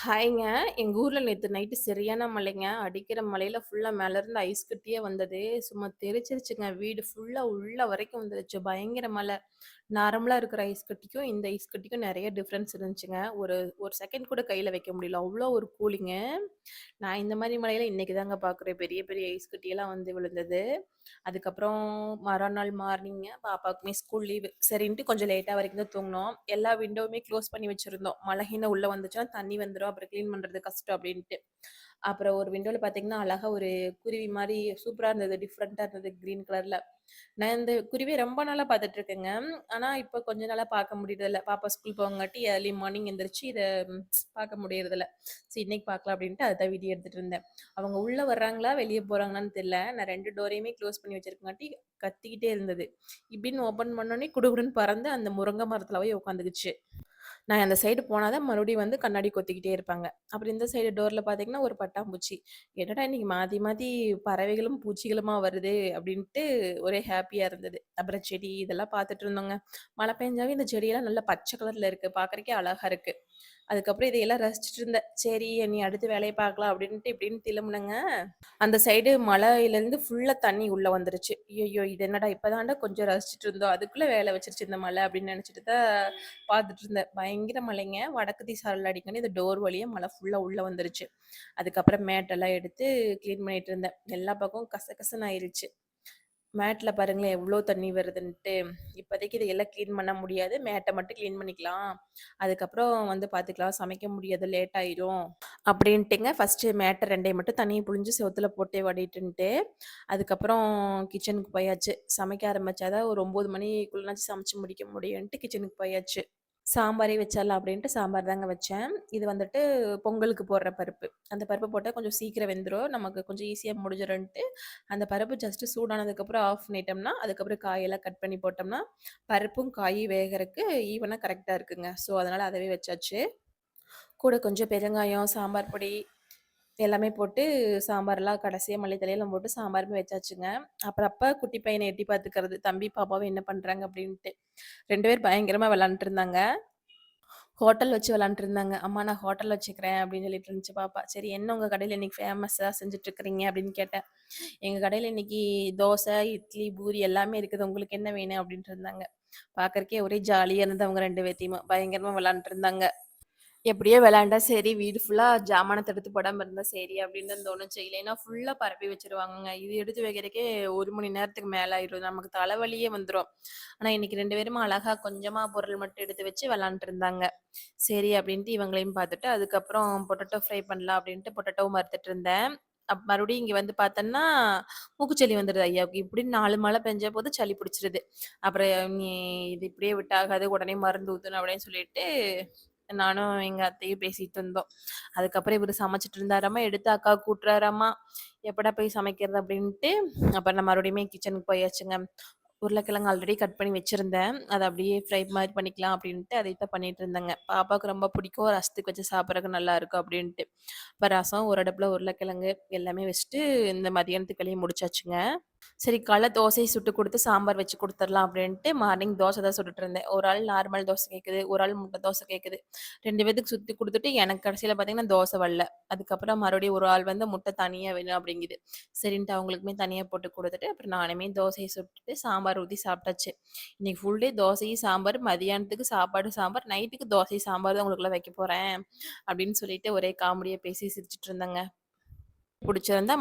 ஹாய்ங்க. எங்க ஊர்ல நேத்து நைட்டு சரியான மழைங்க. அடிக்கிற மழையில ஃபுல்லா மேலருந்து ஐஸ் கட்டியே வந்தது. சும்மா தெறிச்சிருச்சுங்க. வீடு ஃபுல்லா உள்ள வரைக்கும் வந்துருச்சு. பயங்கர மழை. நார்மலா இருக்கிற ஐஸ் கட்டிக்கும், இந்த ஐஸ் கட்டிக்கும் நெறைய டிஃப்ரென்ஸ் இருந்துச்சுங்க. ஒரு ஒரு செகண்ட் கூட கையில வைக்க முடியல. அவ்ளோ ஒரு கூலிங்கு. நான் இந்த மாரி மழையில இன்னைக்கு தாங்க பார்க்குறேன். பெரிய பெரிய ஐஸ் கட்டியெல்லாம் வந்து விழுந்தது. அதுக்கப்புறம் மறுநாள் மார்னிங்க பாப்பாவுக்குமே ஸ்கூல் லீவு. சரின்ட்டு கொஞ்சம் லேட்டா வரைக்கும் தான் தூங்குனோம். எல்லா விண்டோவுமே க்ளோஸ் பண்ணி வச்சிருந்தோம். மழை கிண்ண உள்ள வந்துச்சுன்னா தண்ணி வந்துரும். அப்புறம் கிளீன் பண்றது கஷ்டம் அப்டின்ட்டு. அப்புறம் ஒரு விண்டோல பார்த்தீங்கன்னா, அழகா ஒரு குருவி மாரி சூப்பரா இருந்தது. டிஃப்ரெண்ட்டா இருந்தது கிரீன் கலர்ல. நான் இந்த குருவிய ரொம்ப நாளா பார்த்துட்டு இருக்கேங்க. ஆனா, இப்ப கொஞ்ச நாளா பார்க்க முடியறதில்ல. பாப்பா ஸ்கூல் போவங்காட்டி ஏர்லி மார்னிங் எந்திரிச்சு இத பார்க்க முடியறதில்ல. சரி இன்னைக்கு பார்க்கலாம் அப்டின்ட்டு அதுதான் வீடியோ எடுத்துட்டு இருந்தேன். அவங்க உள்ள வர்றாங்களா, வெளிய போறாங்களான்னு தெரியல. நான் 2 டோரையுமே க்ளோஸ் பண்ணி வச்சிருக்கங்காட்டி கத்திக்கிட்டே இருந்தது. இப்டின்னு ஓப்பன் பண்ணோனே குடுகுடுன்னு பறந்து அந்த முருங்க மரத்துல போய் உட்காந்துக்குச்சு. நான் அந்த சைடு போனா தான் மறுபடியும் வந்து கண்ணாடி கொத்திக்கிட்டே இருப்பாங்க. அப்புறம் இந்த சைடு டோர்ல பார்த்தீங்கன்னா, ஒரு பட்டாம்பூச்சி. என்னடா இன்னைக்கு மாத்தி மாத்தி பறவைகளும், பூச்சிகளுமா வருதே அப்டின்ட்டு ஒரே ஹேப்பியா இருந்தது. அப்புறம் செடி இதெல்லாம் பார்த்துட்டு இருந்தோங்க. மழை பெஞ்சாவே இந்த செடியெல்லாம் நல்லா பச்சை கலர்ல இருக்கு. பார்க்கறக்கே அழகா இருக்கு. அதுக்கப்புறம் இதையெல்லாம் ரசிச்சுட்டு இருந்தேன். சரி இனி அடுத்து வேலைய பார்க்கலாம் அப்டின்ட்டு இப்டின்னு திரும்புனேங்க. அந்த சைடு மலையிலேருந்து ஃபுல்லா தண்ணி உள்ள வந்துருச்சு. ஐய்யய்யோ! இது என்னடா இப்ப தான்டா கொஞ்சம் ரசிச்சுட்டு இருந்தோம். அதுக்குள்ள வேல வச்சுருச்சு இந்த மழை அப்படின்னு நெனச்சுட்டு தான் பார்த்துட்டு இருந்தேன். பயங்கர மழைங்க. வடக்கு திசால அடிக்கடி இந்த டோர் வழியா மழை ஃபுல்லா உள்ள வந்துருச்சு. அதுக்கப்புறம் மேட்டெல்லாம் எடுத்து கிளீன் பண்ணிட்டு இருந்தேன். எல்லா பக்கமும் கசகசன்னு ஆயிருச்சு. மேட்ல பாருங்களேன் எவ்ளோ தண்ணி வருதுன்ட்டு. இப்போதைக்கு இதையெல்லாம் கிளீன் பண்ண முடியாது. மேட்ட மட்டும் கிளீன் பண்ணிக்கலாம். அதுக்கப்புறம் வந்து பார்த்துக்கலாம். சமைக்க முடியாது லேட் ஆயிரும். அப்படின்ட்டுங்க ஃபர்ஸ்ட்டு மேட்ட 2யும் மட்டும் தண்ணிய புழிஞ்சு செவுத்துல போட்டு வடிட்டுன்ட்டு, அதுக்கப்புறம் கிச்சனுக்கு போயாச்சு. சமைக்க ஆரம்பிச்சா தான் ஒரு 9 மணிக்குள்ளனாச்சும் சமைச்சு முடிக்க முடியுன்ட்டு கிச்சனுக்கு போயாச்சு. சாம்பாரே வச்சிடலாம் அப்படின்ட்டு சாம்பார் தாங்க வச்சேன். இது வந்துட்டு பொங்கலுக்கு போடுற பருப்பு. அந்த பருப்பு போட்டா கொஞ்சம் சீக்கிரம் வெந்துரும். நமக்கு கொஞ்சம் ஈஸியா முடிஞ்சிரும்ன்ட்டு, அந்த பருப்பு ஜஸ்ட்டு சூடானதுக்கப்புறம் ஆஃப் பண்ணிட்டோம்னா, அதுக்கப்புறம் காயெல்லாம் கட் பண்ணி போட்டோம்னா, பருப்பும் காயும் வேகறக்கு ஈவனா கரெக்ட்டா இருக்குங்க. ஸோ, அதனால அதவே வச்சாச்சு. கூட கொஞ்சம் பெருங்காயம், சாம்பார் பொடி எல்லாமே போட்டு சாம்பார்லாம் கடைசியா மல்லி தழையெல்லாம் போட்டு சாம்பாருமே வச்சாச்சுங்க. அப்புறம் அப்ப குட்டி பையன எட்டி பார்த்துக்கிறது. தம்பி, பாப்பாவும் என்ன பண்றாங்க அப்படின்ட்டு. 2 பேரும் பயங்கரமா விளையாண்ட்டு இருந்தாங்க. ஹோட்டல் வச்சு விளையாண்ட்டுருந்தாங்க. "அம்மா நான் ஹோட்டல் வச்சுக்கிறேன்" அப்படின்னு சொல்லிட்டு இருந்துச்சு பாப்பா. "சரி என்ன உங்க கடையில இன்னைக்கு ஃபேமஸா செஞ்சுட்டுருக்கிறீங்க?" அப்படின்னு கேட்டேன். "எங்க கடையில இன்னைக்கு தோசை, இட்லி, பூரி எல்லாமே இருக்குது. உங்களுக்கு என்ன வேணும்?" அப்படின்ட்டு இருந்தாங்க. பார்க்கறக்கே ஒரே ஜாலியா இருந்தது அவங்க 2 பேத்தையுமே. பயங்கரமா விளையாண்ட்டுருந்தாங்க. எப்படியோ விளையாண்டா சரி, வீடு ஃபுல்லா ஜாமானத்த எடுத்து போடாம இருந்தா சரி அப்படின்னு தான் தோணுச்சு. இல்லைன்னா ஃபுல்லா பரப்பி வச்சுருவாங்கங்க. இது எடுத்து வைக்கிறதுக்கே 1 மணி நேரத்துக்கு மேல ஆயிரும். நமக்கு தலைவலியே வந்துரும். ஆனா இன்னைக்கு 2 பேருமே அழகா கொஞ்சமா பொருள் மட்டும் எடுத்து வச்சு விளையாண்ட்டுருந்தாங்க. சரி அப்படின்ட்டு இவங்களையும் பார்த்துட்டு, அதுக்கப்புறம் பொட்டேட்டோ ஃப்ரை பண்ணலாம் அப்படின்ட்டு பொட்டேட்டோவும் வறுத்துட்டு இருந்தேன். மறுபடியும் இங்க வந்து பார்த்தோன்னா, மூக்குச்சளி வந்துருது ஐயாவுக்கு. இப்படின்னு 4 மழை பெஞ்சா போதும் சளி பிடிச்சிருது. அப்புறம் "நீ இது இப்படியே விட்டா ஆகாது. உடனே மருந்து ஊத்தணும்" அப்படின்னு சொல்லிட்டு, நானும் எங்க அத்தையும் பேசிட்டு இருந்தோம். அதுக்கப்புறம் இவரு சமைச்சுட்டு இருந்தாராமா, எடுத்து அக்காவுக்கு ஊட்டுறாராமா. எப்படா போய் சமைக்கிறது அப்படின்ட்டு, அப்புறம் நான் மறுபடியுமே கிச்சனுக்கு போயாச்சுங்க. உருளைக்கிழங்கு ஆல்ரெடி கட் பண்ணி வச்சிருந்தேன். அத அப்படியே ஃப்ரை மாரி பண்ணிக்கலாம் அப்படின்ட்டு அதைத்தான் பண்ணிட்டு இருந்தேங்க. பாப்பாவுக்கு ரொம்ப பிடிக்கும். ரசத்துக்கு வச்சு சாப்பிடறதுக்கு நல்லாருக்கும் அப்படின்ட்டு. இப்ப ரசம், ஒரு அடுப்புல உருளைக்கிழங்கு எல்லாமே வச்சுட்டு, இந்த மதியானத்துக்கு வேலைய முடிச்சாச்சுங்க. சரி காலைல தோசை சுட்டு குடுத்து சாம்பார் வச்சு குடுத்துரலாம் அப்படின்ட்டு மார்னிங் தோசை தான் சுட்டுட்டு இருந்தேன். ஒரு ஆள் நார்மல் தோசை கேட்குது, ஒரு ஆள் முட்டை தோசை கேட்குது. 2 பேத்துக்கு சுத்தி குடுத்துட்டு எனக்கு கடைசியில பார்த்தீங்கன்னா தோசை வரல. அதுக்கப்புறம் மறுபடியும் ஒரு ஆள் வந்து முட்டை தனியா வேணும் அப்படிங்குது. சரின்ட்டு அவங்களுக்குமே தனியா போட்டு குடுத்துட்டு, அப்புறம் நானுமே தோசைய சுட்டுட்டு சாம்பார் ஊத்தி சாப்பிட்டாச்சு. இன்னைக்கு ஃபுல் டே தோசையும் சாம்பார், மதியானத்துக்கு சாப்பாடு சாம்பார், நைட்டுக்கு தோசை சாம்பார் தான் உங்களுக்குலாம் வைக்க போறேன் அப்படின்னு சொல்லிட்டு ஒரே காமெடியா பேசி சிரிச்சுட்டு இருந்தேங்க. புடிச்சிருந்தா